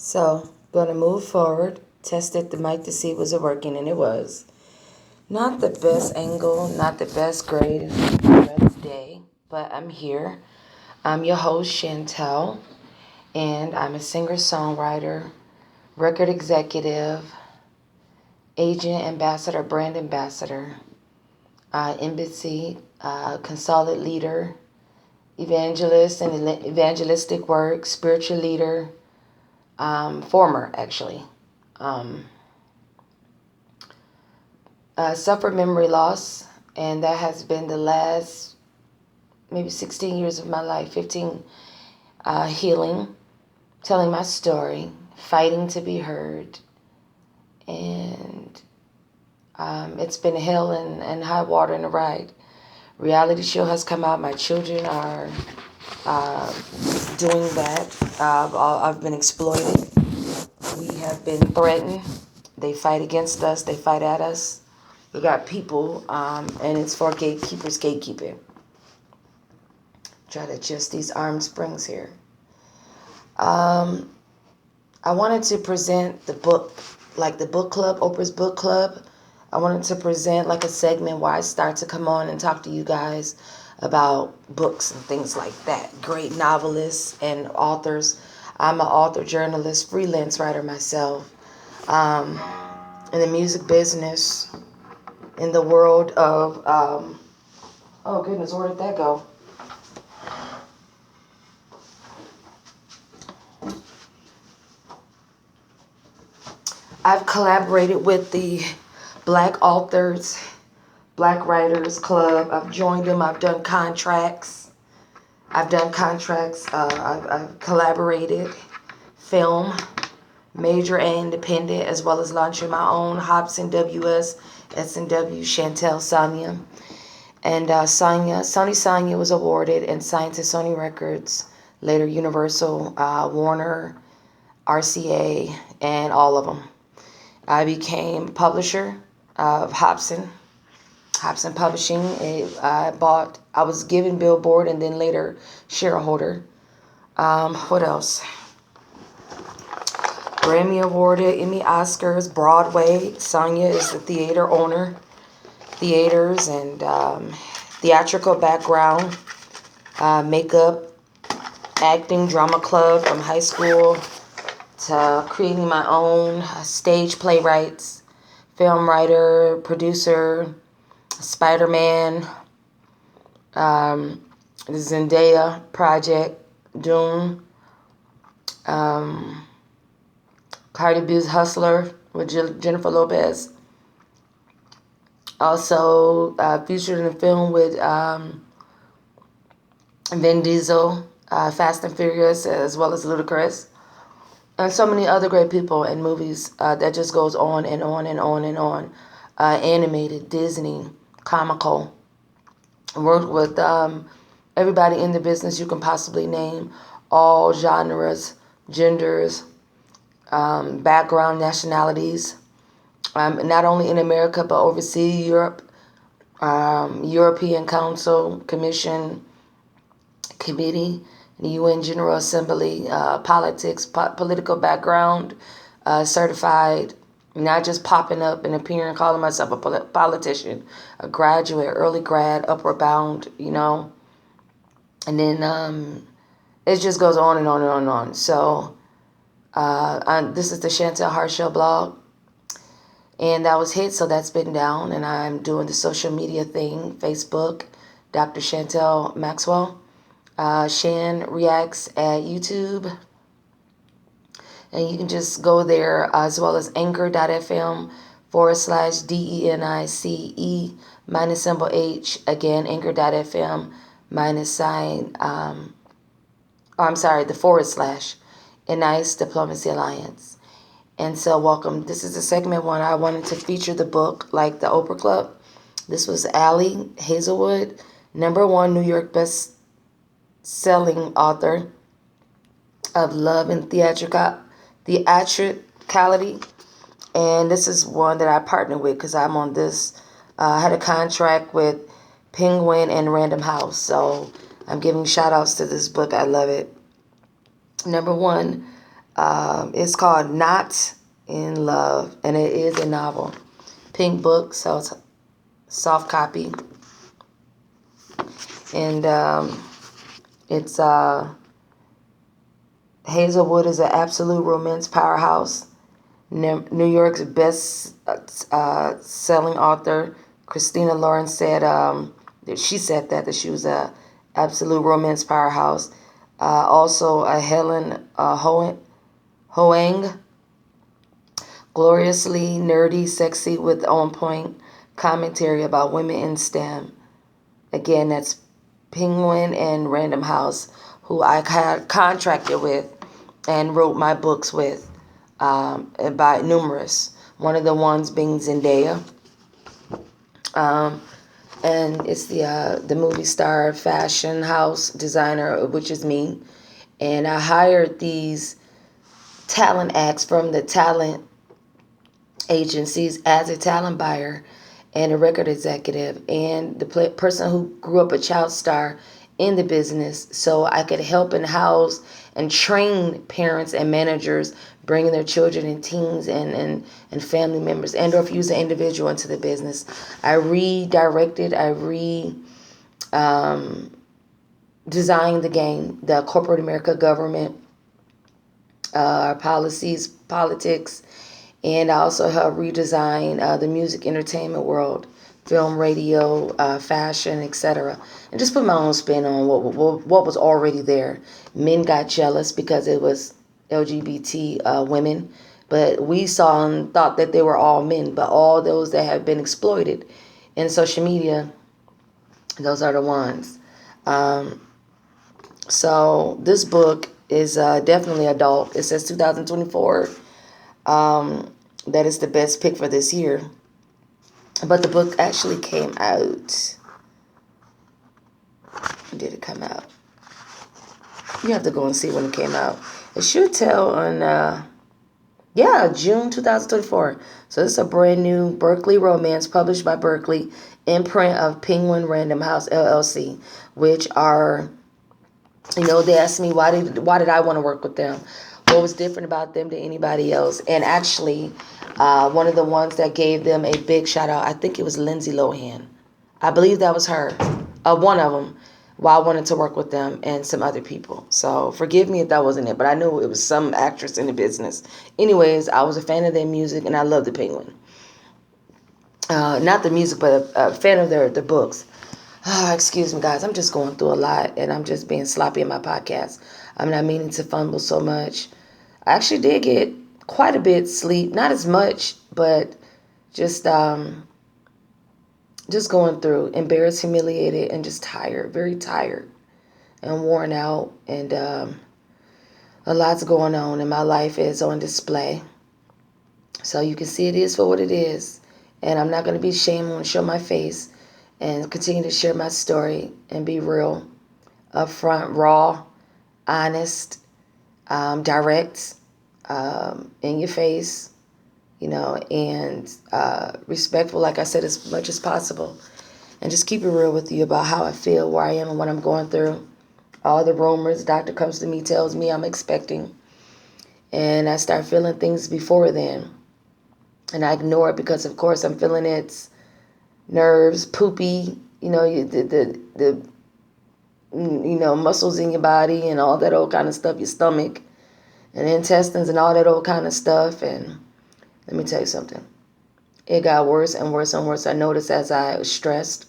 So, gonna move forward, tested the mic to see was it working, and it was. Not the best angle, not the best grade day, but I'm here. I'm your host, Chantel, and I'm a singer-songwriter, record executive, agent, ambassador, brand ambassador, embassy, consultant leader, evangelist and evangelistic work, spiritual leader, former actually. Suffered memory loss, and that has been the last maybe 16 years of my life, 15 healing, telling my story, fighting to be heard, and it's been hell and high water in the ride. Reality show has come out. My children are doing that. I've been exploited. We have been threatened. They fight against us. They fight at us. We got people, and it's for gatekeepers gatekeeping. Try to adjust these arm springs here. I wanted to present the book, like the book club, Oprah's book club. I wanted to present like a segment where I start to come on and talk to you guys about books and things like that. Great novelists and authors. I'm an author, journalist, freelance writer myself. In the music business, in the world of, oh goodness, where did that go? I've collaborated with the Black Authors, Black Writers Club. I've joined them. I've done contracts. I've collaborated, film, major and independent, as well as launching my own Hobson WS, S&W, Chantel Sonia. And Sony Sonia was awarded and signed to Sony Records, later Universal, Warner, RCA, and all of them. I became publisher of Hobson Publishing. I was given Billboard and then later shareholder. What else? Grammy awarded, Emmy, Oscars, Broadway. Sonia is the theater owner. Theaters and theatrical background, makeup, acting, drama club from high school to creating my own stage playwrights, film writer, producer, Spider-Man, the Zendaya project, Dune, Cardi B's Hustler with Jennifer Lopez. Also featured in a film with Vin Diesel, Fast and Furious, as well as Ludacris. And so many other great people in movies that just goes on and on and on and on. Animated, Disney, comical. Worked with everybody in the business you can possibly name. All genres, genders, background, nationalities. Not only in America, but overseas, Europe, European Council, Commission, Committee, the UN General Assembly, politics, political background, certified, not just popping up and appearing, calling myself a politician, a graduate, early grad, upward bound, and then it just goes on and on and on and on. So this is the Shantel Heart Show blog. And that was hit, so that's been down. And I'm doing the social media thing, Facebook, Dr. Chantel Maxwell. Shan Reacts at YouTube. And you can just go there, as well as anchor.fm/DENICE -H. Again, anchor.fm / Enice Diplomacy Alliance. And so welcome. This is the segment one. I wanted to feature the book like the Oprah Club. This was Allie Hazelwood, #1 New York best-selling author of Love and Theatricality. And this is one that I partnered with because I'm on this. I had a contract with Penguin and Random House. So I'm giving shout outs to this book. I love it. #1, It's called Not in Love, and it is a novel. Pink book, so it's soft copy. And it's Hazelwood is an absolute romance powerhouse. New York's best selling author, Christina Lauren, said that she said that she was a absolute romance powerhouse. Also, Helen Hoang, gloriously nerdy, sexy, with on-point commentary about women in STEM. Again, that's Penguin and Random House, who I had contracted with and wrote my books with, by numerous. One of the ones being Zendaya. And it's the movie star fashion house designer, which is me. And I hired these talent acts from the talent agencies as a talent buyer and a record executive and the person who grew up a child star in the business, so I could help and house and train parents and managers bringing their children and teens and family members, and or if you use an individual into the business. I designed the game, the corporate America, government, policies, politics, and I also helped redesign the music entertainment world, film, radio, fashion, etc. And just put my own spin on what was already there. Men got jealous because it was LGBT women, but we saw and thought that they were all men, but all those that have been exploited in social media, those are the ones. So this book is definitely adult. It says 2024. That is the best pick for this year. But the book actually came out. When did it come out? You have to go and see when it came out. It should tell on, June 2024. So this is a brand new Berkeley romance published by Berkeley, imprint of Penguin Random House LLC, which are, they asked me why did I want to work with them? What was different about them than anybody else? And actually, one of the ones that gave them a big shout out, I think it was Lindsay Lohan. I believe that was her. One of them. Why I wanted to work with them and some other people. So forgive me if that wasn't it, but I knew it was some actress in the business. Anyways, I was a fan of their music and I love the Penguin. Not the music, but a fan of their books. Excuse me, guys. I'm just going through a lot and I'm just being sloppy in my podcast. I'm not meaning to fumble so much. I actually did get quite a bit sleep. Not as much, but just going through, embarrassed, humiliated, and just tired, very tired and worn out. And a lot's going on, and my life is on display. So you can see it is for what it is. And I'm not going to be ashamed. I'm going to show my face and continue to share my story and be real, upfront, raw, honest, direct, in your face, and respectful, like I said, as much as possible. And just keep it real with you about how I feel, where I am, and what I'm going through. All the rumors, the doctor comes to me, tells me I'm expecting. And I start feeling things before then. And I ignore it because, of course, I'm feeling its nerves, poopy, the muscles in your body and all that old kind of stuff, your stomach and intestines and all that old kind of stuff. And let me tell you something. It got worse and worse and worse. I noticed as I was stressed,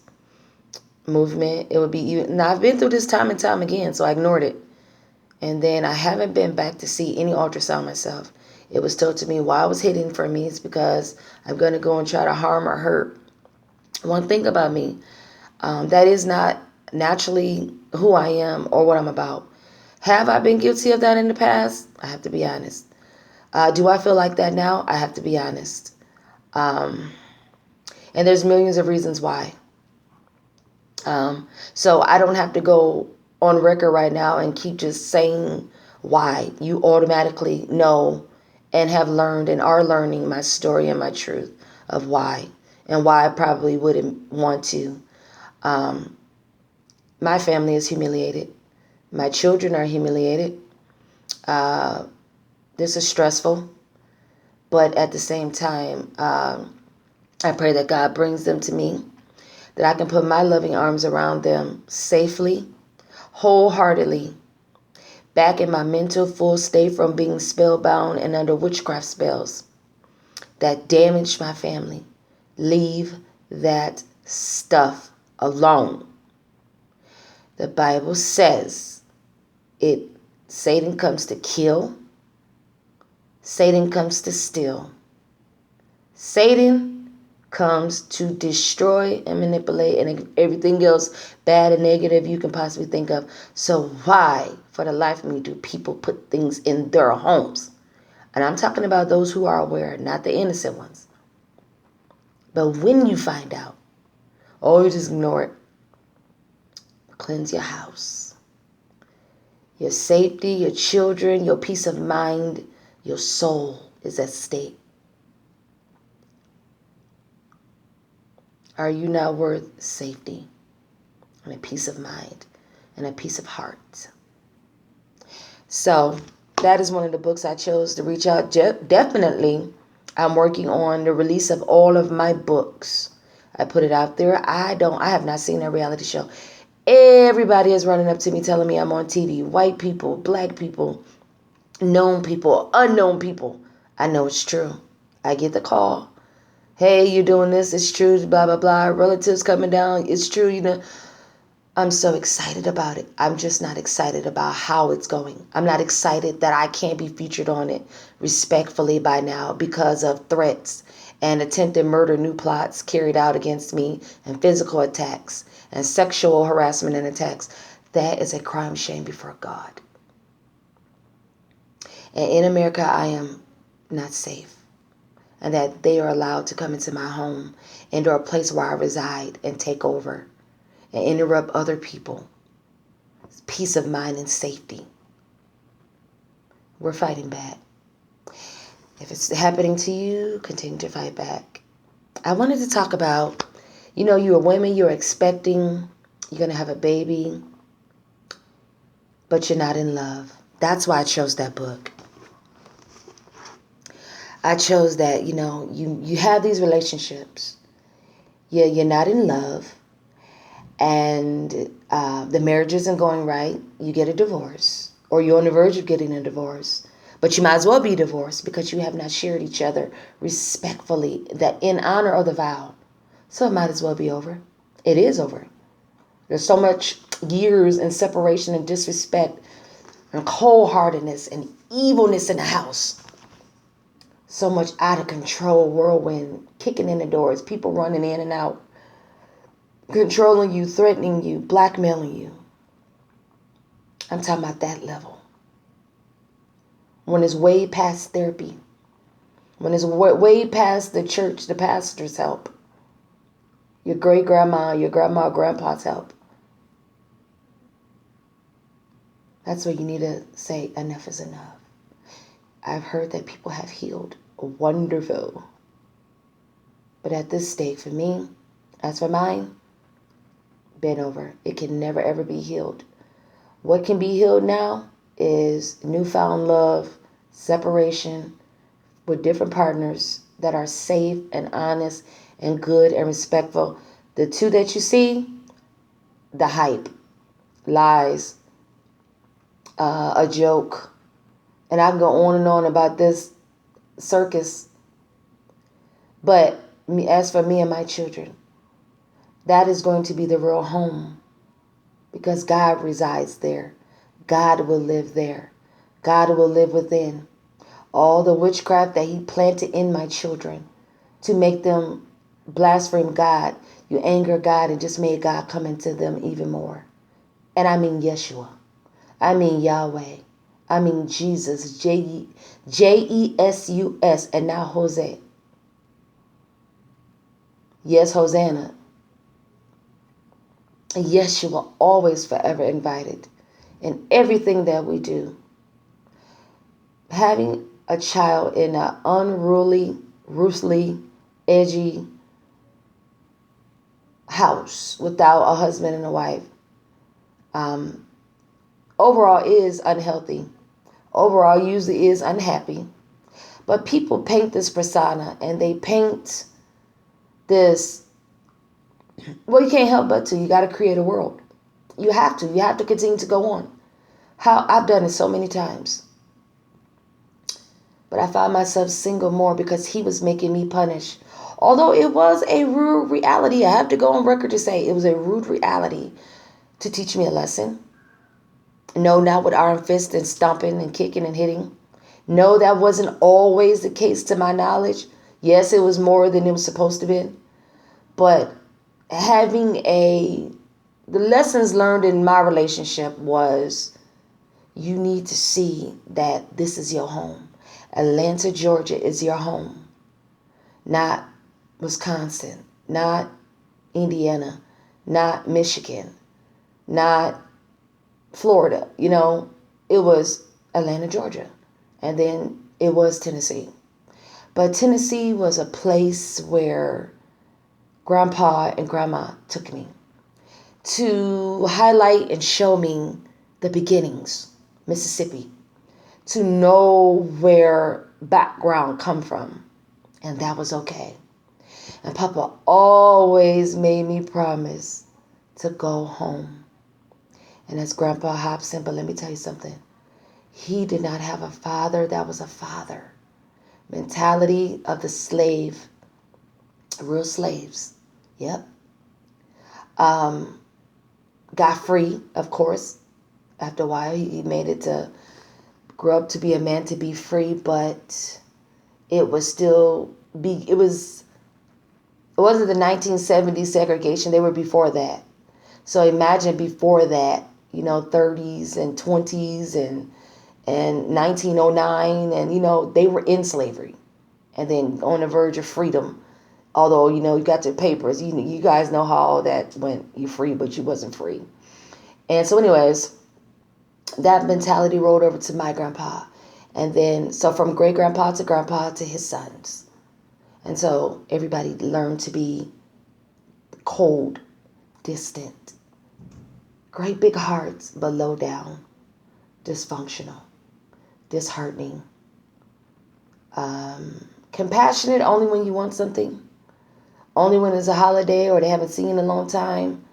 movement, it would be even. Now, I've been through this time and time again, so I ignored it. And then I haven't been back to see any ultrasound myself. It was told to me why it was hidden from me is because I'm going to go and try to harm or hurt. One thing about me, that is not naturally who I am or what I'm about. Have I been guilty of that in the past? I have to be honest. Do I feel like that now? I have to be honest. And there's millions of reasons why. So I don't have to go on record right now and keep just saying why. You automatically know and have learned and are learning my story and my truth of why and why I probably wouldn't want to. My family is humiliated. My children are humiliated. This is stressful, but at the same time, I pray that God brings them to me, that I can put my loving arms around them safely, wholeheartedly, back in my mental full state from being spellbound and under witchcraft spells that damaged my family. Leave that stuff alone. The Bible says Satan comes to kill, Satan comes to steal, Satan comes to destroy and manipulate and everything else bad and negative you can possibly think of. So why, for the life of me, do people put things in their homes? And I'm talking about those who are aware, not the innocent ones. But when you find out, you just ignore it. Cleanse your house. Your safety, your children, your peace of mind, your soul is at stake. Are you not worth safety and a peace of mind and a peace of heart? So that is one of the books I chose to reach out. Definitely, I'm working on the release of all of my books. I put it out there. I have not seen a reality show. Everybody is running up to me telling me I'm on TV. White people, black people, known people, unknown people. I know it's true. I get the call. Hey, you're doing this. It's true. Blah, blah, blah. Relatives coming down. It's true. You know, I'm so excited about it. I'm just not excited about how it's going. I'm not excited that I can't be featured on it respectfully by now because of threats and attempted murder, new plots carried out against me, and physical attacks and sexual harassment and attacks. That is a crime shame before God. And in America, I am not safe. And that they are allowed to come into my home and or a place where I reside and take over and interrupt other people. Peace of mind and safety. We're fighting back. If it's happening to you, continue to fight back. I wanted to talk about, you're women, you're expecting, you're going to have a baby, but you're not in love. That's why I chose that book. I chose that, you have these relationships. You're not in love, and the marriage isn't going right. You get a divorce, or you're on the verge of getting a divorce. But you might as well be divorced because you have not shared each other respectfully, that in honor of the vow. So it might as well be over. It is over. There's so much years and separation and disrespect and cold-heartedness and evilness in the house. So much out of control, whirlwind, kicking in the doors, people running in and out, controlling you, threatening you, blackmailing you. I'm talking about that level. When it's way past therapy. When it's way past the church, the pastor's help. Your great-grandma, your grandma, grandpa's help. That's where you need to say enough is enough. I've heard that people have healed. Wonderful. But at this stage, for me, as for mine, been over. It can never, ever be healed. What can be healed now is newfound love, separation with different partners that are safe and honest and good and respectful. The two that you see, the hype, lies, a joke. And I can go on and on about this circus. But as for me and my children, that is going to be the real home. Because God resides there. God will live there. God will live within. All the witchcraft that he planted in my children to make them blaspheme God, you anger God and just made God come into them even more. And I mean Yeshua. I mean Yahweh. I mean Jesus. J-E-S-U-S. And now Jose. Yes, Hosanna. Yeshua, always forever invited in everything that we do. Having a child in an unruly, ruthlessly, edgy house without a husband and a wife overall is unhealthy. overall usually is unhappy. But people paint this persona, and they paint this, well, you can't help but to. You got to create a world. You have to. You have to continue to go on. How I've done it so many times. But I found myself single more because he was making me punish. Although it was a rude reality, I have to go on record to say it was a rude reality to teach me a lesson. No, not with iron fist and stomping and kicking and hitting. No, that wasn't always the case to my knowledge. Yes, it was more than it was supposed to be. But the lessons learned in my relationship was, you need to see that this is your home. Atlanta, Georgia is your home. Not Wisconsin, not Indiana, not Michigan, not Florida. It was Atlanta, Georgia. And then it was Tennessee. But Tennessee was a place where Grandpa and Grandma took me to highlight and show me the beginnings, Mississippi, to know where background come from. And that was okay. And Papa always made me promise to go home. And that's Grandpa Hobson, but let me tell you something. He did not have a father that was a father. Mentality of the slave. Real slaves. Yep. Got free, of course. After a while, he made it to grow up to be a man to be free, but it wasn't the 1970s segregation. They were before that. So imagine before that, 30s and 20s and 1909, and they were in slavery and then on the verge of freedom. Although, you got your papers, you guys know how all that went. You free, but you wasn't free. And so anyways, that mentality rolled over to my grandpa. And then, so from great grandpa to his sons. And so everybody learned to be cold, distant, great big hearts, but low down, dysfunctional, disheartening, compassionate only when you want something, only when it's a holiday or they haven't seen in a long time.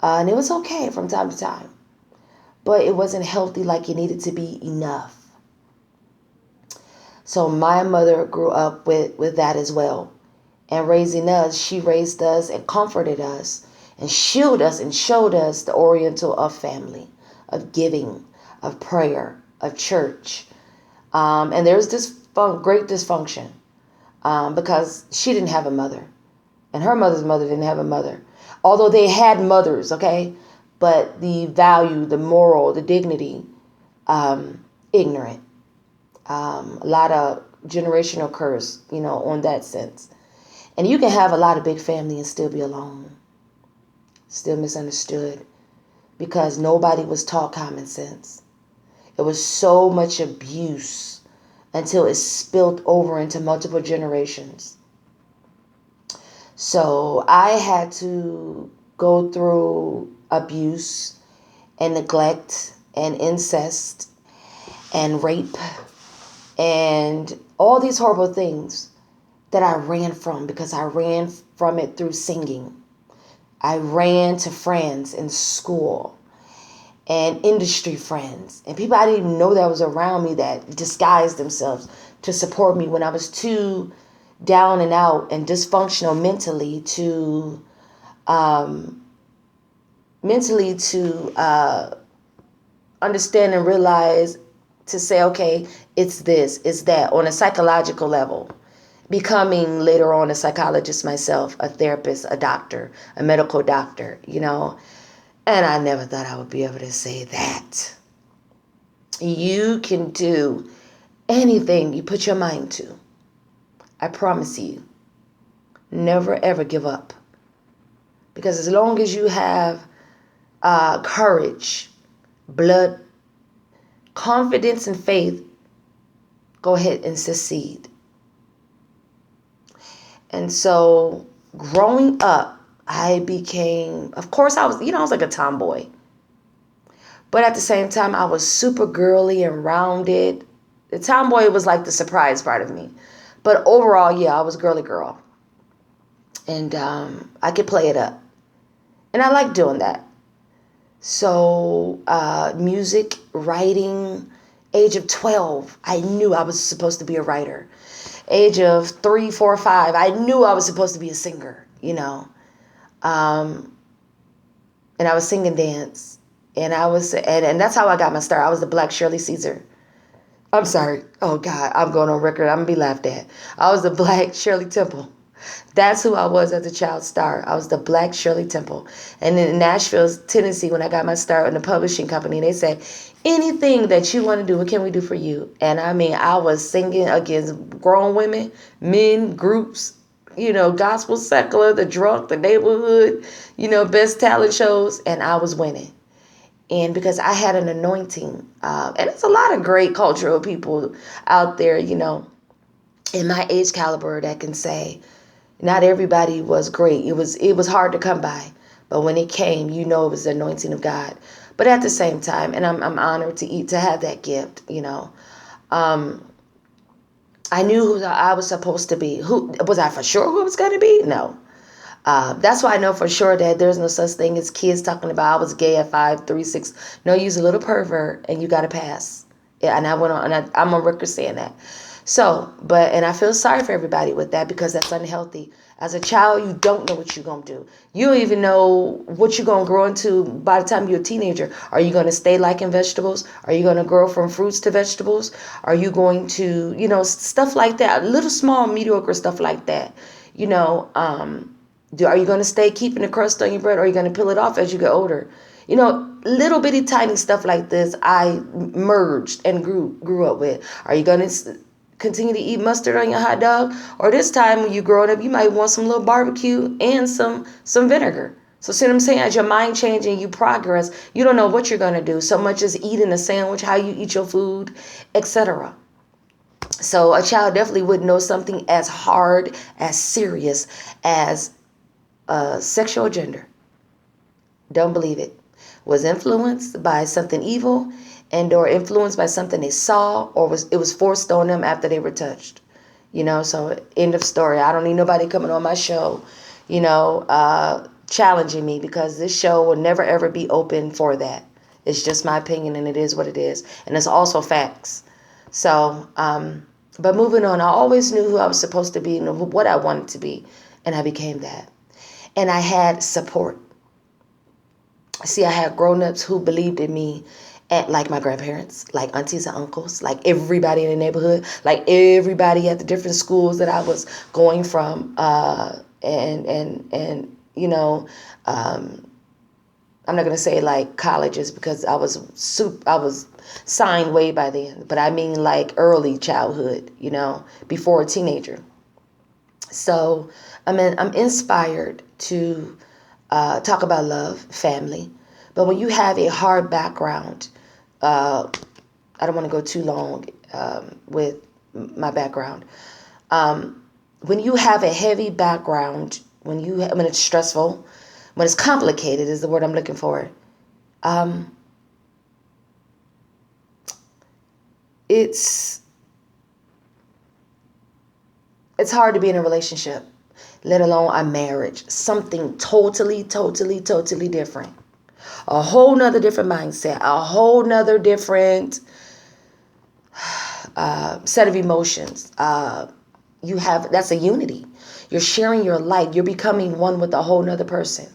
And it was okay from time to time, but it wasn't healthy like it needed to be enough. So my mother grew up with that as well. And raising us, she raised us and comforted us and shielded us and showed us the oriental of family, of giving, of prayer, of church. And there's this great dysfunction because she didn't have a mother. And her mother's mother didn't have a mother. Although they had mothers, okay? But the value, the moral, the dignity, ignorant. A lot of generational curse, on that sense. And you can have a lot of big family and still be alone. Still misunderstood. Because nobody was taught common sense. It was so much abuse until it spilled over into multiple generations. So I had to go through abuse and neglect and incest and rape and all these horrible things that I ran from because I ran from it through singing. I ran to friends in school and industry friends and people I didn't even know that was around me that disguised themselves to support me when I was too down and out and dysfunctional mentally to understand and realize, to say, okay, it's this, it's that, on a psychological level. Becoming later on a psychologist myself, a therapist, a doctor, a medical doctor, And I never thought I would be able to say that. You can do anything you put your mind to. I promise you. Never, ever give up. Because as long as you have courage, blood, confidence, and faith, go ahead and succeed. And so growing up, I became, of course, I was like a tomboy. But at the same time, I was super girly and rounded. The tomboy was like the surprise part of me. But overall, yeah, I was girly girl. And I could play it up. And I like doing that. So music, writing, age of 12, I knew I was supposed to be a writer. Age of 3, 4, 5, I knew I was supposed to be a singer, you know. And I was sing and dance. And and that's how I got my start. I was the Black Shirley Caesar. I'm sorry. Oh God, I'm going on record. I'm gonna be laughed at. I was the Black Shirley Temple. That's who I was as a child star. I was the Black Shirley Temple. And in Nashville, Tennessee, when I got my start in the publishing company, they said, anything that you want to do, what can we do for you? And I mean, I was singing against grown women, men, groups, you know, gospel, secular, the drunk, the neighborhood, you know, best talent shows. And I was winning. And because I had an anointing, and it's a lot of great cultural people out there, you know, in my age caliber that can say, not everybody was great. It was hard to come by, but when it came, you know, it was the anointing of God. But at the same time, and I'm honored to have that gift. You know, I knew who I was supposed to be. Who was I for sure who I was going to be? No. That's why I know for sure that there's no such thing as kids talking about I was gay at 5, 3, 6. No, you're a little pervert and you got to pass. Yeah, and I went on, and I'm on record saying that. So, and I feel sorry for everybody with that because that's unhealthy. As a child, you don't know what you're going to do. You don't even know what you're going to grow into by the time you're a teenager. Are you going to stay liking vegetables? Are you going to grow from fruits to vegetables? Are you going to, you know, stuff like that, little small mediocre stuff like that, you know, are you going to stay keeping the crust on your bread, or are you going to peel it off as you get older? You know, little bitty tiny stuff like this I merged and grew up with. Are you going to continue to eat mustard on your hot dog? Or this time when you're growing up, you might want some little barbecue and some vinegar. So see what I'm saying? As your mind changes and you progress, you don't know what you're going to do. So much as eating a sandwich, how you eat your food, etc. So a child definitely would know something as hard, as serious as sexual gender. Don't believe it. Was influenced by something evil and or influenced by something they saw, or it was forced on them after they were touched. You know, so end of story. I don't need nobody coming on my show, you know, challenging me, because this show will never ever be open for that. It's just my opinion, and it is what it is. And it's also facts. So, but moving on, I always knew who I was supposed to be and what I wanted to be. And I became that. And I had support. See, I had grown-ups who believed in me, and like my grandparents, like aunties and uncles, like everybody in the neighborhood, like everybody at the different schools that I was going from, and you know, I'm not gonna say like colleges because I was signed way by then, but I mean like early childhood, you know, before a teenager. So I'm inspired to talk about love, family. But when you have a hard background, I don't want to go too long with my background. When you have a heavy background, when it's stressful, when it's complicated is the word I'm looking for. It's hard to be in a relationship, let alone a marriage. Something totally, totally, totally different. A whole nother different mindset, a whole nother different set of emotions. That's a unity. You're sharing your life. You're becoming one with a whole nother person.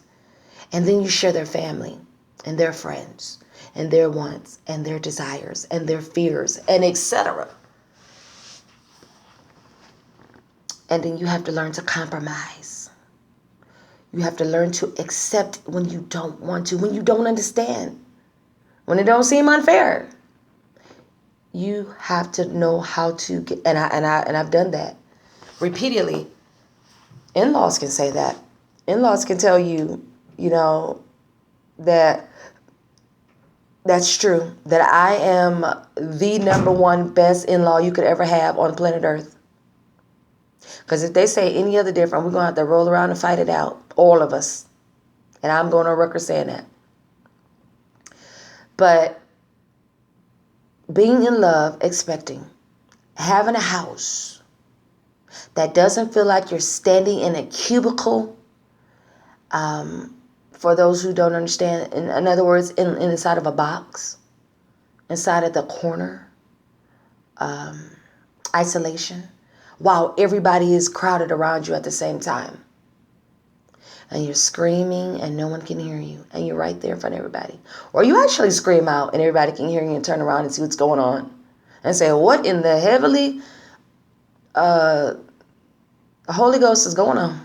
And then you share their family and their friends and their wants and their desires and their fears and etc. And then you have to learn to compromise. You have to learn to accept when you don't want to, when you don't understand, when it don't seem unfair. You have to know how to get, and I've done that repeatedly. In-laws can say that. In-laws can tell you, you know, that that's true. That I am the number one best in-law you could ever have on planet Earth. Because if they say any other different, we're going to have to roll around and fight it out. All of us. And I'm going on record saying that. But being in love, expecting, having a house that doesn't feel like you're standing in a cubicle, for those who don't understand, in other words, inside of a box, inside of the corner, isolation, while everybody is crowded around you at the same time. And you're screaming and no one can hear you. And you're right there in front of everybody. Or you actually scream out and everybody can hear you and turn around and see what's going on. And say, what in the heavenly Holy Ghost is going on?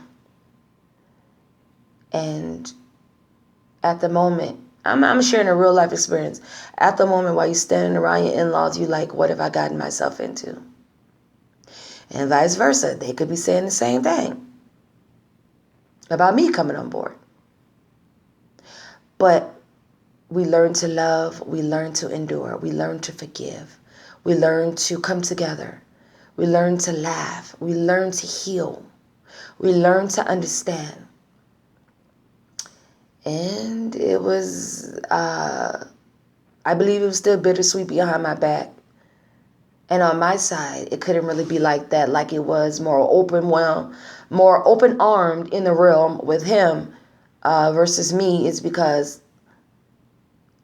And at the moment, I'm sharing a real life experience. At the moment while you're standing around your in-laws, you're like, what have I gotten myself into? And vice versa. They could be saying the same thing about me coming on board. But we learn to love, we learn to endure, we learn to forgive, we learn to come together, we learn to laugh, we learn to heal, we learn to understand. And it was, I believe it was still bittersweet behind my back. And on my side, it couldn't really be like that, like it was more open-armed in the realm with him versus me. Is because,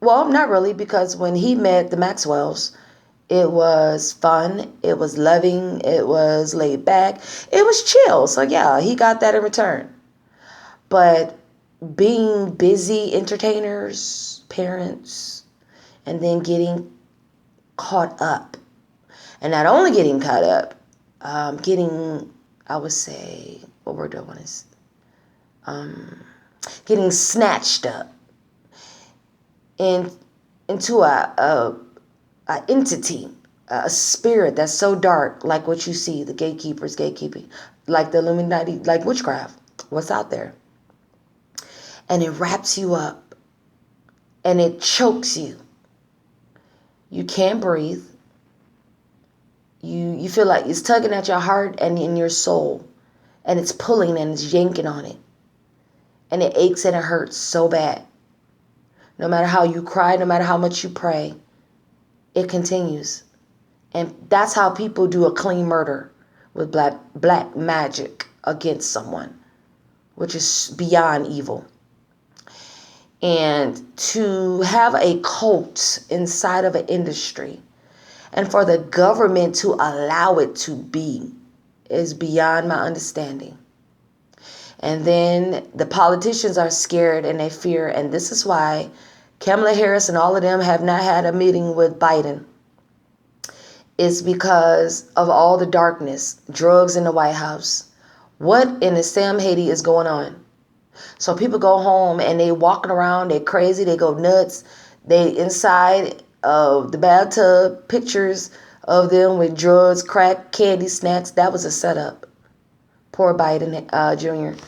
well, not really, because when he met the Maxwells, it was fun, it was loving, it was laid back, it was chill. So yeah, he got that in return. But being busy entertainers, parents, and then getting caught up. And not only getting caught up, getting, I would say, what word do I want to getting snatched up into a entity, a spirit that's so dark, like what you see, the gatekeepers gatekeeping, like the Illuminati, like witchcraft, what's out there. And it wraps you up and it chokes you. You can't breathe. You feel like it's tugging at your heart and in your soul, and it's pulling and it's yanking on it, and it aches and it hurts so bad. No matter how you cry, no matter how much you pray, it continues. And that's how people do a clean murder, with black magic against someone, which is beyond evil. And to have a cult inside of an industry, and for the government to allow it to be, is beyond my understanding. And then the politicians are scared and they fear. And this is why Kamala Harris and all of them have not had a meeting with Biden. It's because of all the darkness, drugs in the White House. What in the Sam Haiti is going on? So people go home and they walking around, they crazy, they go nuts. They inside of the bathtub, pictures of them with drugs, crack, candy, snacks. That was a setup. Poor Biden Jr.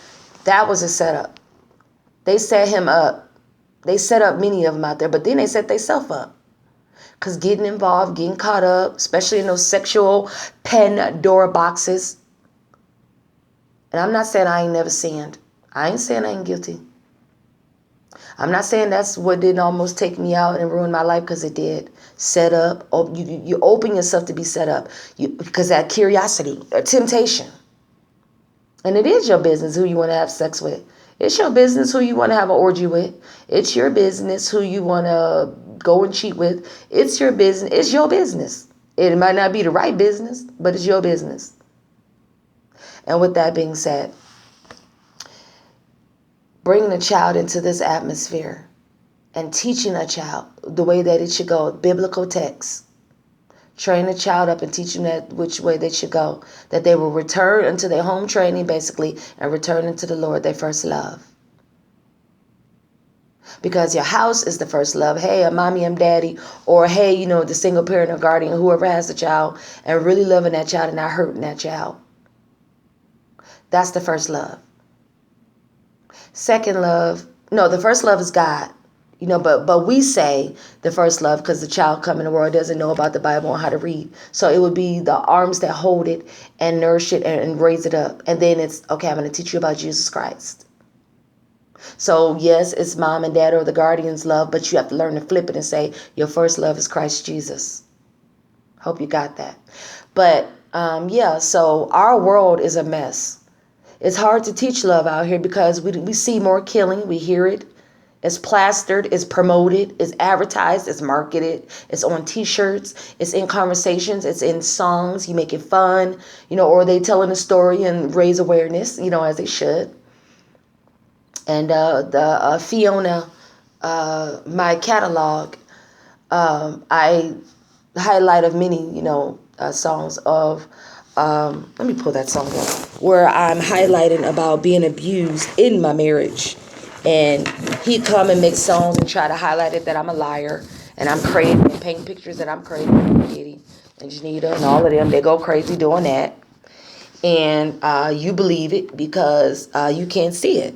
That was a setup. They set him up. They set up many of them out there, but then they set themselves up. Because getting involved, getting caught up, especially in those sexual Pandora boxes. And I'm not saying I ain't never sinned. I ain't saying I ain't guilty. I'm not saying that's what didn't almost take me out and ruin my life, because it did. Set up. You open yourself to be set up. Because that curiosity, temptation. And it is your business who you want to have sex with. It's your business who you want to have an orgy with. It's your business who you want to go and cheat with. It's your business. It's your business. It might not be the right business, but it's your business. And with that being said, bringing a child into this atmosphere and teaching a child the way that it should go, biblical texts. Train a child up and teach them that which way they should go, that they will return into their home training, basically, and return into the Lord, their first love. Because your house is the first love. Hey, I'm mommy, I'm daddy. Or hey, the single parent or guardian, whoever has the child, and really loving that child and not hurting that child. That's the first love. Second love, no, the first love is God. But we say the first love because the child come in the world doesn't know about the Bible or how to read. So it would be the arms that hold it and nourish it and raise it up. And then it's, okay, I'm going to teach you about Jesus Christ. So yes, it's mom and dad or the guardian's love, but you have to learn to flip it and say your first love is Christ Jesus. Hope you got that. But yeah, so our world is a mess. It's hard to teach love out here because we see more killing. We hear it. It's plastered. It's promoted. It's advertised. It's marketed. It's on T-shirts. It's in conversations. It's in songs. You make it fun, or they telling a story and raise awareness, as they should. And the Fiona, my catalog, I highlight of many, songs of, let me pull that song up, where I'm highlighting about being abused in my marriage. And he come and make songs and try to highlight it that I'm a liar and I'm crazy and paint pictures that I'm crazy. Kitty and Janita and all of them, they go crazy doing that. And you believe it because you can't see it.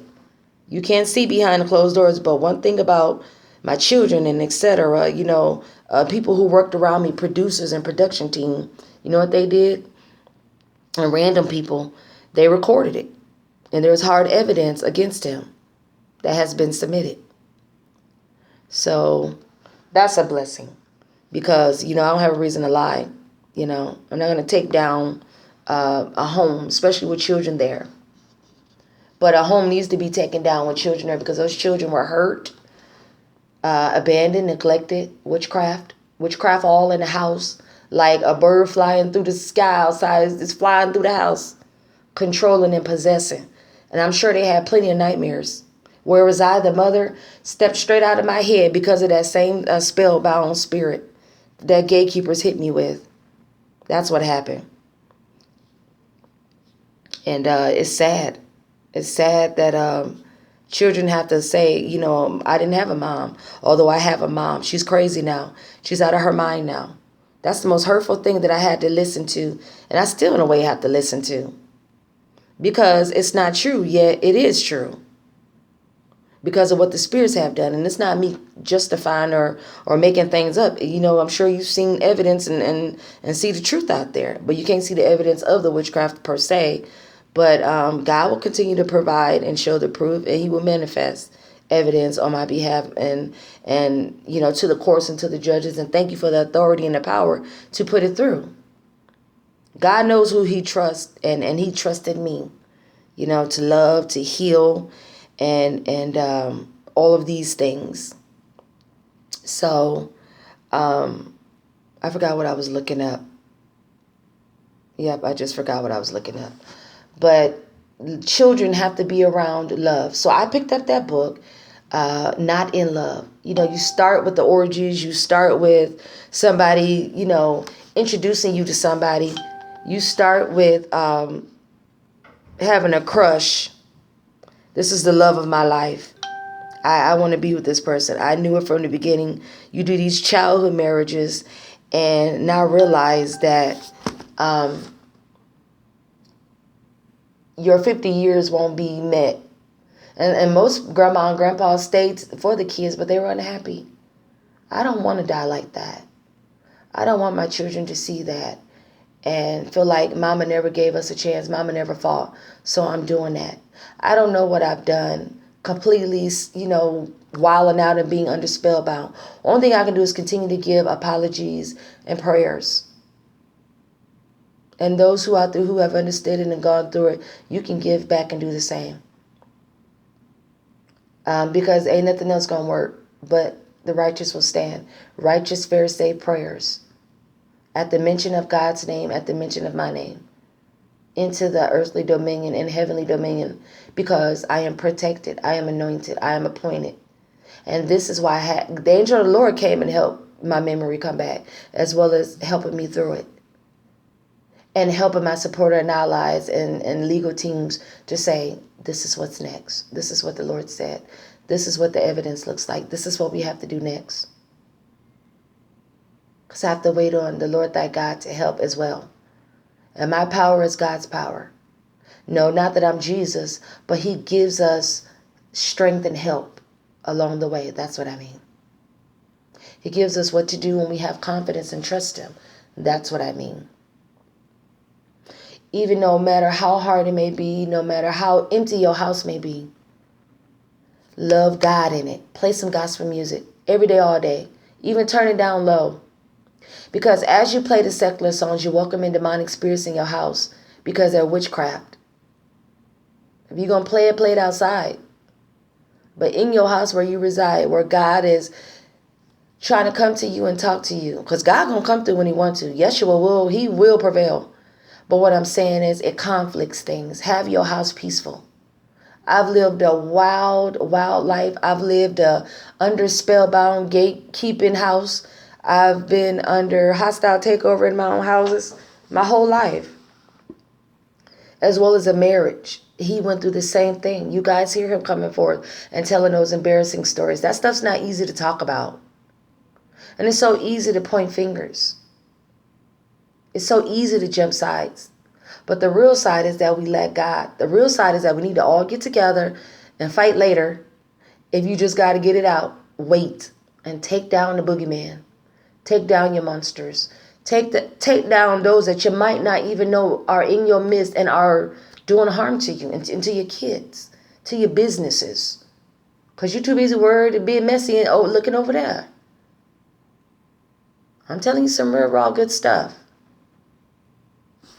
You can't see behind the closed doors. But one thing about my children and etc., people who worked around me, producers and production team, you know what they did? And random people, they recorded it. And there's hard evidence against him that has been submitted. So that's a blessing because, I don't have a reason to lie. I'm not going to take down a home, especially with children there. But a home needs to be taken down with children there because those children were hurt, abandoned, neglected, witchcraft all in the house, like a bird flying through the sky outside is flying through the house, controlling and possessing. And I'm sure they had plenty of nightmares. Whereas I, the mother, stepped straight out of my head because of that same spellbound spirit that gatekeepers hit me with. That's what happened. And it's sad. It's sad that children have to say, I didn't have a mom. Although I have a mom. She's crazy now. She's out of her mind now. That's the most hurtful thing that I had to listen to. And I still, in a way, have to listen to. Because it's not true, yet it is true. Because of what the spirits have done. And it's not me justifying or making things up. I'm sure you've seen evidence and see the truth out there. But you can't see the evidence of the witchcraft per se. But God will continue to provide and show the proof. And he will manifest evidence on my behalf and to the courts and to the judges. And thank you for the authority and the power to put it through. God knows who he trusts. And he trusted me, to love, to heal, and all of these things. So I forgot what I was looking up. Yep, I just forgot what I was looking up. But children have to be around love. So I picked up that book, Not in Love. You start with the orgies. You start with somebody, introducing you to somebody. You start with having a crush. This is the love of my life. I want to be with this person. I knew it from the beginning. You do these childhood marriages and now realize that your 50 years won't be met. And most grandma and grandpa stayed for the kids, but they were unhappy. I don't want to die like that. I don't want my children to see that and feel like mama never gave us a chance. Mama never fought. So I'm doing that. I don't know what I've done. Completely, wilding out and being under spellbound. Only thing I can do is continue to give apologies and prayers. And those who out there who have understood it and gone through it, you can give back and do the same. Because ain't nothing else going to work. But the righteous will stand. Righteous, Pharisee prayers. At the mention of God's name, at the mention of my name. Into the earthly dominion and heavenly dominion. Because I am protected. I am anointed. I am appointed. And this is why the angel of the Lord came and helped my memory come back. As well as helping me through it. And helping my supporter and allies and legal teams to say, this is what's next. This is what the Lord said. This is what the evidence looks like. This is what we have to do next. Because I have to wait on the Lord thy God to help as well. And my power is God's power. No, not that I'm Jesus, but he gives us strength and help along the way. That's what I mean. He gives us what to do when we have confidence and trust him. That's what I mean. Even no matter how hard it may be, no matter how empty your house may be, Love God in it. Play some gospel music every day, all day. Even turn it down low. Because as you play the secular songs, you welcome in demonic spirits in your house because they're witchcraft. If you're going to play it outside. But in your house where you reside, where God is trying to come to you and talk to you. Because God going to come through when he wants to. Yeshua he will prevail. But what I'm saying is it conflicts things. Have your house peaceful. I've lived a wild life. I've lived a under spellbound gatekeeping house. I've been under hostile takeover in my own houses my whole life. As well as a marriage. He went through the same thing. You guys hear him coming forth and telling those embarrassing stories. That stuff's not easy to talk about. And it's so easy to point fingers. It's so easy to jump sides. But the real side is that we let God. The real side is that we need to all get together and fight later. If you just got to get it out, wait and take down the boogeyman. Take down your monsters. Take down those that you might not even know are in your midst and are doing harm to you and to your kids, to your businesses. Because you're too busy worried and being messy and looking over there. I'm telling you some real raw good stuff.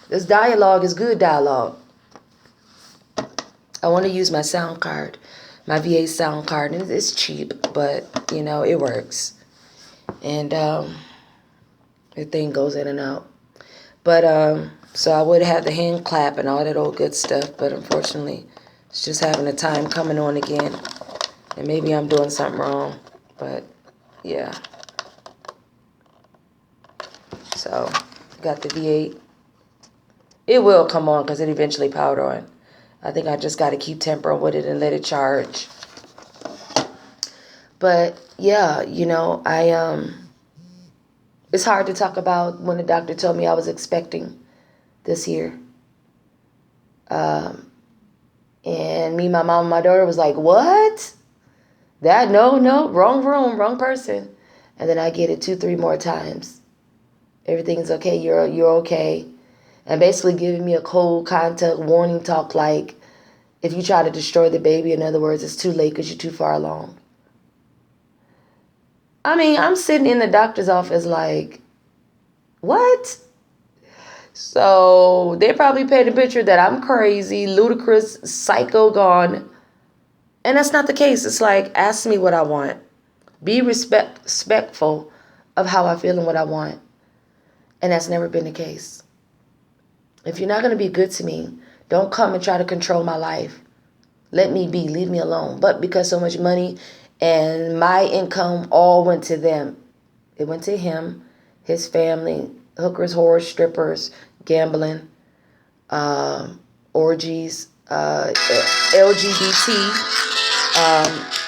This dialogue is good dialogue. I want to use my sound card, my VA sound card. And it's cheap, but, it works. And the thing goes in and out. But, so I would have the hand clap and all that old good stuff. But unfortunately, it's just having a time coming on again. And maybe I'm doing something wrong. But, yeah. So, got the V8. It will come on because it eventually powered on. I think I just got to keep tempering with it and let it charge. But, yeah, it's hard to talk about when the doctor told me I was expecting this year. And me, my mom, and my daughter was like, what? No, wrong room, wrong person. And then I get it 2-3 more times. Everything's okay, you're okay. And basically giving me a cold contact warning talk like, if you try to destroy the baby, in other words, it's too late because you're too far along. I mean, I'm sitting in the doctor's office like, what? So they probably painted a picture that I'm crazy, ludicrous, psycho gone. And that's not the case. It's like, ask me what I want. Be respectful of how I feel and what I want. And that's never been the case. If you're not going to be good to me, don't come and try to control my life. Let me be. Leave me alone. But because so much money and my income all went to them. It went to him, his family, hookers, whores, strippers, gambling, orgies, LGBT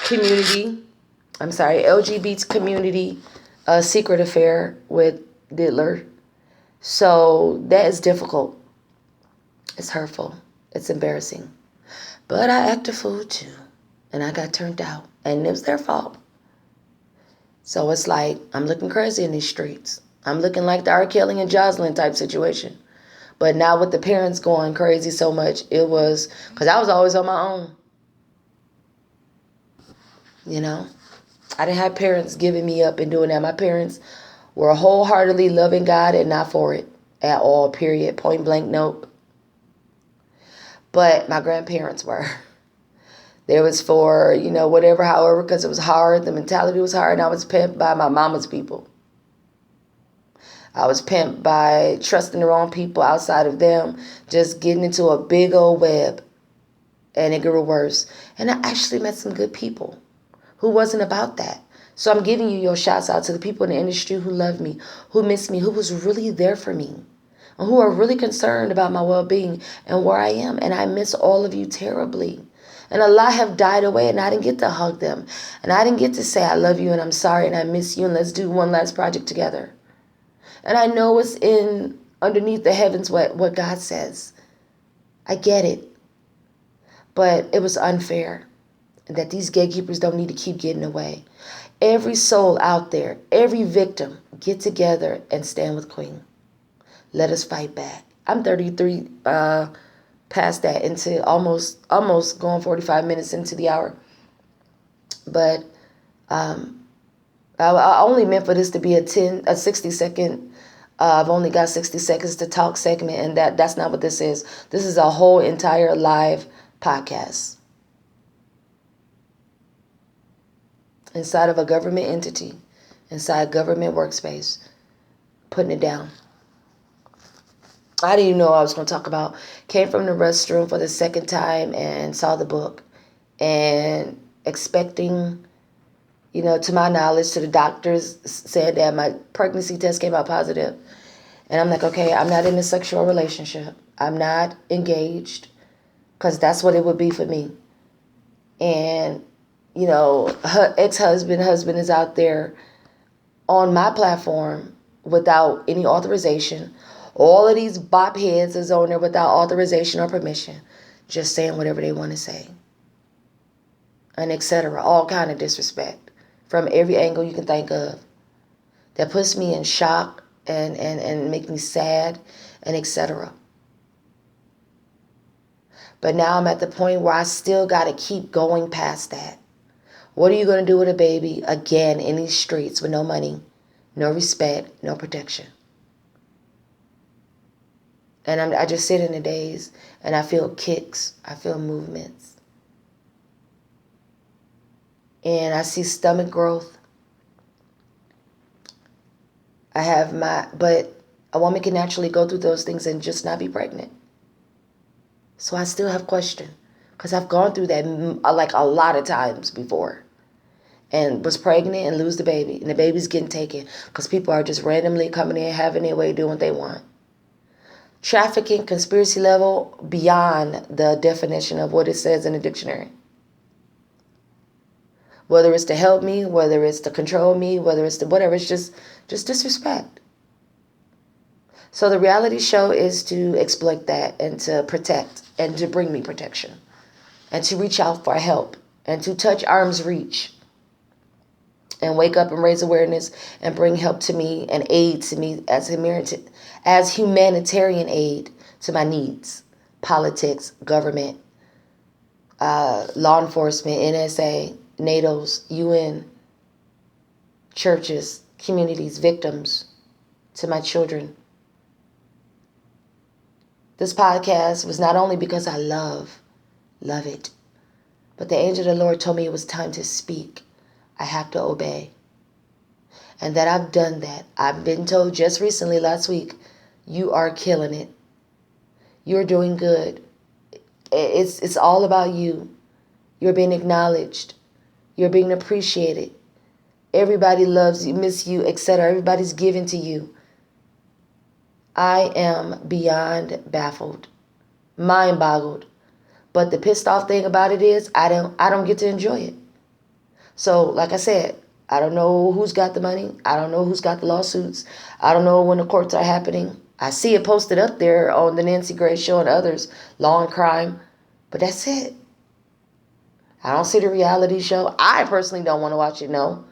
community. LGBT community, secret affair with Diddler. So that is difficult. It's hurtful. It's embarrassing. But I act a fool too. And I got turned out. And it was their fault. So it's like, I'm looking crazy in these streets. I'm looking like the R. Kelly and Jocelyn type situation. But now with the parents going crazy so much, it was, because I was always on my own. I didn't have parents giving me up and doing that. My parents were wholeheartedly loving God and not for it at all, period. Point blank, nope. But my grandparents were. There was for, whatever, however, because it was hard. The mentality was hard. And I was pimped by my mama's people. I was pimped by trusting the wrong people outside of them, just getting into a big old web. And it grew worse. And I actually met some good people who wasn't about that. So I'm giving you your shouts out to the people in the industry who love me, who miss me, who was really there for me, and who are really concerned about my well-being and where I am. And I miss all of you terribly. And a lot have died away, and I didn't get to hug them. And I didn't get to say I love you and I'm sorry and I miss you and let's do one last project together. And I know it's underneath the heavens what God says. I get it. But it was unfair that these gatekeepers don't need to keep getting away. Every soul out there, every victim, get together and stand with Queen. Let us fight back. I'm 33 past that into almost going 45 minutes into the hour. But I only meant for this to be a 60 second. I've only got 60 seconds to talk segment, and that's not what this is. This is a whole entire live podcast inside of a government entity, inside government workspace, putting it down. I didn't even know I was going to talk about. Came from the restroom for the second time and saw the book, and expecting, to my knowledge, to the doctors said that my pregnancy test came out positive. And I'm like, okay, I'm not in a sexual relationship. I'm not engaged, because that's what it would be for me. And, her husband is out there on my platform without any authorization. All of these bop heads is on there without authorization or permission, just saying whatever they want to say, and etc. All kind of disrespect from every angle you can think of. That puts me in shock and make me sad, and etc. But now I'm at the point where I still got to keep going past that. What are you going to do with a baby, again, in these streets with no money, no respect, no protection? And I just sit in the daze, and I feel kicks. I feel movements. And I see stomach growth. But a woman can naturally go through those things and just not be pregnant. So I still have question, because I've gone through that like a lot of times before, and was pregnant and lose the baby, and the baby's getting taken because people are just randomly coming in, having their way, doing what they want. Trafficking, conspiracy level beyond the definition of what it says in the dictionary. Whether it's to help me, whether it's to control me, whether it's to whatever, it's just disrespect. So the reality show is to exploit that, and to protect, and to bring me protection, and to reach out for help, and to touch arm's reach, and wake up and raise awareness, and bring help to me and aid to me as humanitarian aid to my needs. Politics, government, law enforcement, NSA, NATO's, UN, churches, communities, victims, to my children. This podcast was not only because I love it, but the angel of the Lord told me it was time to speak. I have to obey. And that I've done that. I've been told just recently, last week, you are killing it. You're doing good. It's all about you. You're being acknowledged. You're being appreciated. Everybody loves you, miss you, etc. Everybody's giving to you. I am beyond baffled, mind boggled. But the pissed off thing about it is I don't get to enjoy it. So, like I said, I don't know who's got the money. I don't know who's got the lawsuits. I don't know when the courts are happening. I see it posted up there on the Nancy Grace Show and others, Law and Crime. But that's it. I don't see the reality show. I personally don't want to watch it, no.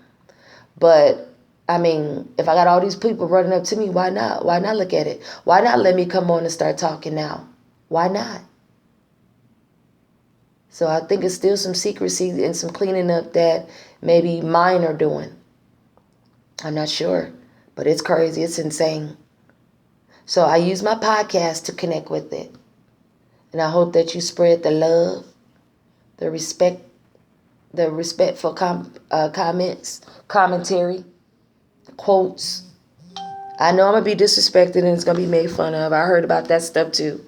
But, I mean, if I got all these people running up to me, why not? Why not look at it? Why not let me come on and start talking now? Why not? So I think it's still some secrecy and some cleaning up that maybe mine are doing. I'm not sure, but it's crazy. It's insane. So I use my podcast to connect with it. And I hope that you spread the love, the respectful comments, commentary, quotes. I know I'm going to be disrespected and it's going to be made fun of. I heard about that stuff too.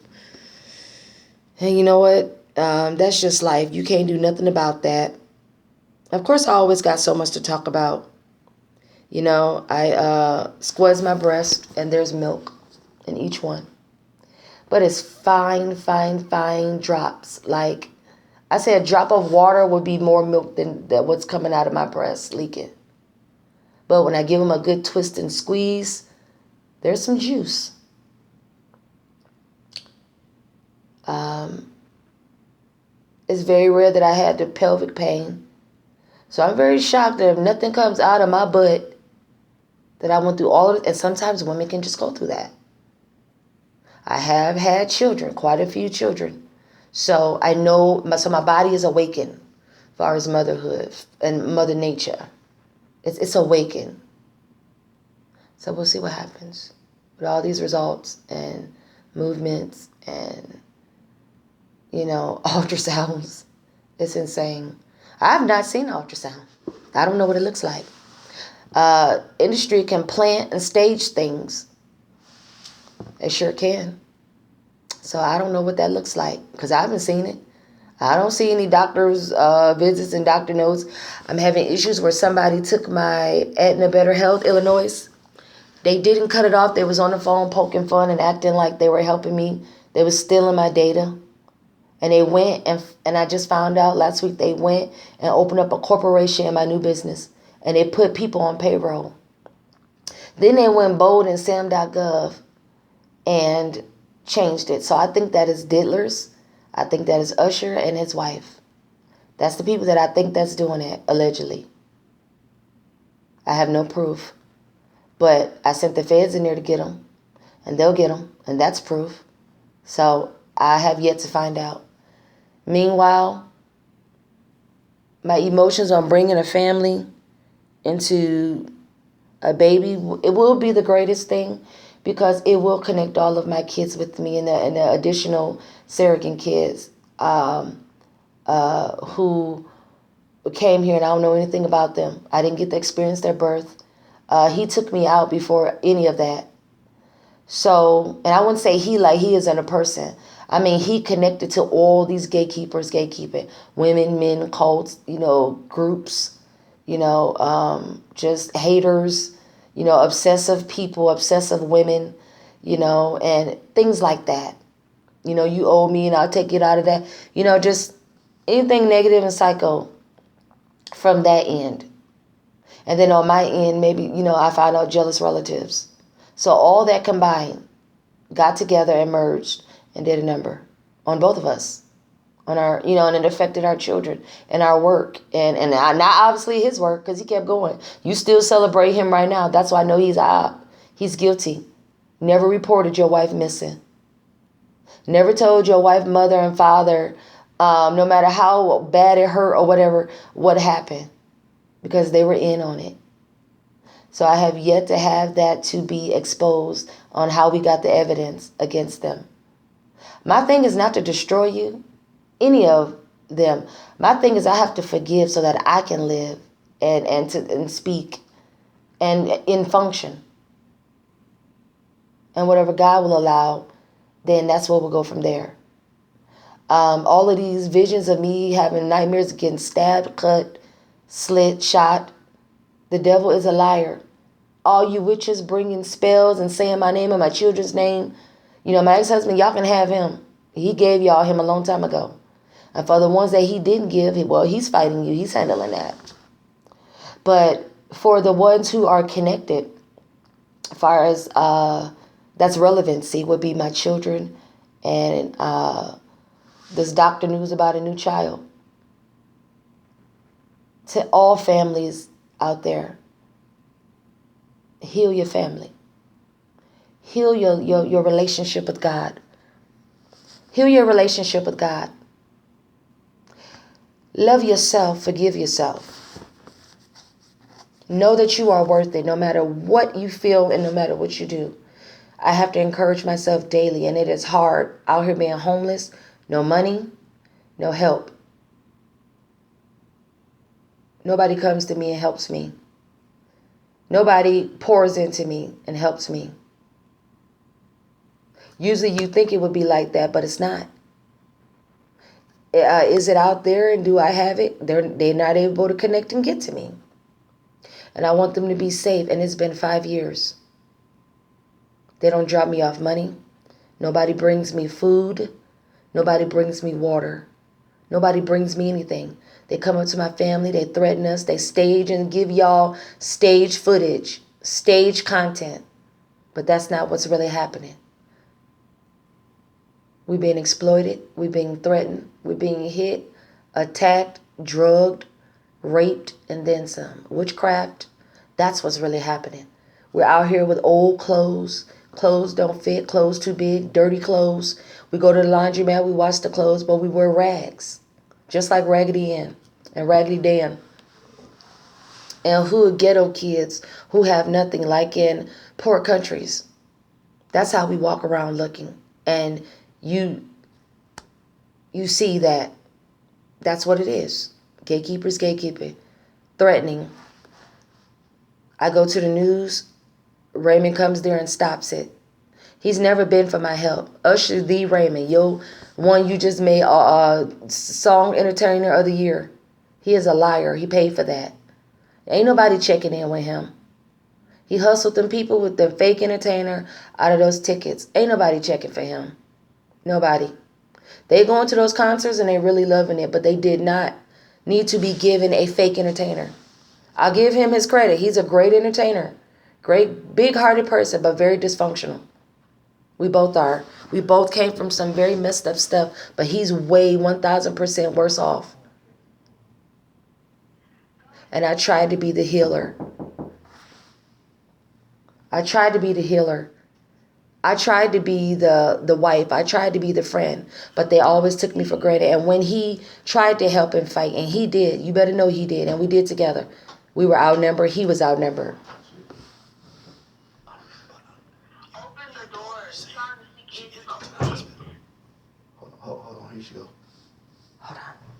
And you know what? That's just life. You can't do nothing about that. Of course, I always got so much to talk about. You know, I squeeze my breast and there's milk in each one. But it's fine drops. Like, I say a drop of water would be more milk than what's coming out of my breast leaking. But when I give them a good twist and squeeze, there's some juice. It's very rare that I had the pelvic pain. So I'm very shocked that if nothing comes out of my butt, that I went through all of it. And sometimes women can just go through that. I have had children, quite a few children. So I know, so my body is awakened far as motherhood and Mother Nature. It's awakened. So we'll see what happens with all these results and movements and, ultrasounds. It's insane. I have not seen an ultrasound. I don't know what it looks like. Industry can plant and stage things. They sure can. So I don't know what that looks like because I haven't seen it. I don't see any doctor's visits and doctor notes. I'm having issues where somebody took my Aetna Better Health, Illinois. They didn't cut it off. They was on the phone poking fun and acting like they were helping me. They was stealing my data. And they went, and I just found out last week, they went and opened up a corporation in my new business. And they put people on payroll. Then they went bold in sam.gov and changed it. So I think that is Diddlers. I think that is Usher and his wife. That's the people that I think that's doing it, allegedly. I have no proof. But I sent the feds in there to get them. And they'll get them. And that's proof. So I have yet to find out. Meanwhile, my emotions on bringing a family into a baby, it will be the greatest thing because it will connect all of my kids with me and the additional surrogate kids who came here and I don't know anything about them. I didn't get to experience their birth. He took me out before any of that. So, and I wouldn't say he like he isn't a person. I mean, he connected to all these gatekeeping, women, men, cults, groups, just haters, obsessive people, obsessive women, and things like that. You owe me and I'll take it out of that. Just anything negative and psycho from that end. And then on my end, maybe, I find out jealous relatives. So all that combined got together and merged and did a number on both of us, on our, and it affected our children and our work and not obviously his work because he kept going. You still celebrate him right now. That's why I know he's out. He's guilty. Never reported your wife missing. Never told your wife, mother, and father, no matter how bad it hurt or whatever, what happened because they were in on it. So I have yet to have that to be exposed on how we got the evidence against them. My thing is not to destroy you, any of them. My thing is I have to forgive so that I can live and speak and in function. And whatever God will allow, then that's where we'll go from there. All of these visions of me having nightmares, getting stabbed, cut, slit, shot. The devil is a liar. All you witches bringing spells and saying my name and my children's name. My ex-husband, y'all can have him. He gave y'all him a long time ago. And for the ones that he didn't give, he's fighting you. He's handling that. But for the ones who are connected, as far as that's relevancy, would be my children and this doctor news about a new child. To all families out there, heal your family. Heal your relationship with God. Heal your relationship with God. Love yourself. Forgive yourself. Know that you are worth it no matter what you feel and no matter what you do. I have to encourage myself daily, and it is hard out here being homeless, no money, no help. Nobody comes to me and helps me. Nobody pours into me and helps me. Usually you think it would be like that, but it's not. Is it out there and do I have it? They're not able to connect and get to me. And I want them to be safe, and it's been 5 years. They don't drop me off money. Nobody brings me food. Nobody brings me water. Nobody brings me anything. They come up to my family, they threaten us, they stage and give y'all stage footage, stage content. But that's not what's really happening. We're being exploited, we're being threatened, we're being hit, attacked, drugged, raped, and then some. Witchcraft, that's what's really happening. We're out here with old clothes. Clothes don't fit, clothes too big, dirty clothes. We go to the laundromat, we wash the clothes, but we wear rags. Just like Raggedy Ann. and Raggedy Dan, and hood ghetto kids who have nothing, like in poor countries. That's how we walk around looking. And you see that that's what it is. Gatekeepers gatekeeping, threatening. I go to the news, Raymond comes there and stops it. He's never been for my help. Usher the Raymond, one you just made song entertainer of the year. He is a liar. He paid for that. Ain't nobody checking in with him. He hustled them people with the fake entertainer out of those tickets. Ain't nobody checking for him. Nobody. They going to those concerts and they really loving it, but they did not need to be given a fake entertainer. I'll give him his credit. He's a great entertainer. Great, big-hearted person, but very dysfunctional. We both are. We both came from some very messed up stuff, but he's way 1,000% worse off. And I tried to be the healer. I tried to be the healer. I tried to be the wife. I tried to be the friend, but they always took me for granted. And when he tried to help and fight, and he did, you better know he did, and we did together. We were outnumbered. He was outnumbered. Open the door. Hold on, here she go. Hold on.